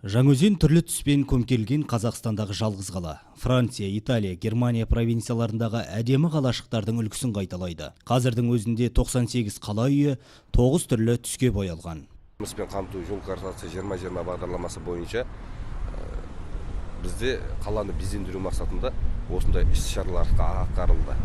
Жаңаөзен түрлі түспен көмкерілген Қазақстандағы жалғыз қала. Франция, Италия, Германия провинцияларындағы әдемі қалашықтардың үлгісін қайталайды. Қазірдің өзінде 98 қала үйі 9 түрлі түске боялған. Жұмыспен қамту жол картасы 2020 бағдарламасы бойынша бізде қаланы безендіру мақсатында осындай іс-шаралар атқарылды.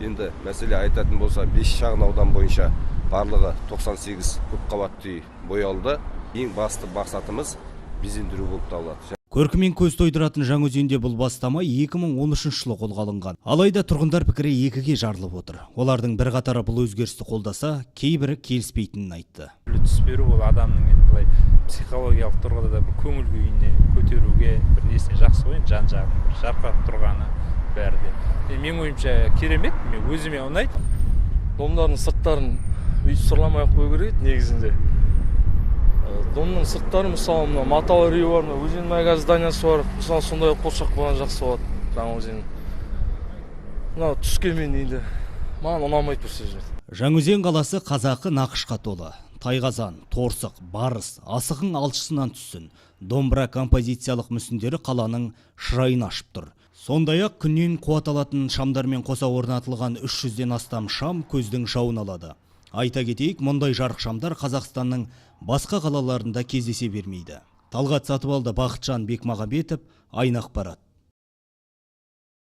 Енді мәселе айтатын болса, 5 шағын аудан бойынша барлығы 98 көпқабатты үй боялды. Ең басты мақсатымыз безендіру болып табылады. Көркімен көз тойдыратын Жаңаөзенде бұл бастама 2013 жылы қолға алынған. Алайда тұрғындар пікірі екіге жарылып отыр. Олардың бір қатары бұл өзгерісті қолдаса, кейбірі келіспейтінін айтты. Түс беру ол адамның енді психологиялық тұрғыда да бір көңіл күйіне көтеруге бір несіне жақсы ғой, жан-жағының бір жарқырап тұрғаны бәрі де. Менің ойымша керемет, мен өзіме ұнайды. Домдардың сырттарын өйтіп сырламай қою керек негізінде. Домның сырттары, мысалы, маталы үйі бар, өзен маяк зданиясы бар, мысалы, сондай қоршақ болған жақсы болады Жаңаөзен. Мынау түске мен енді маған ұнамайды бір сөзбен. Жаңаөзен қаласы қазақы нақышқа толы. Тайқазан, торсық, барыс, асығың алшысынан түссін. Домбыра композициялық мүсіндері қаланың шырайын ашып тұр. Сондай-ақ күннен қуат алатын шамдармен қоса орнатылған 300-ден астам шам көздің жауын алады. Айта кетейік, мұндай жарық шамдар Қазақстанның басқа қалаларында кездесе бермейді. Талғат Сатыбалды, Бақытжан Бекмағамбетов, Айнақпарат.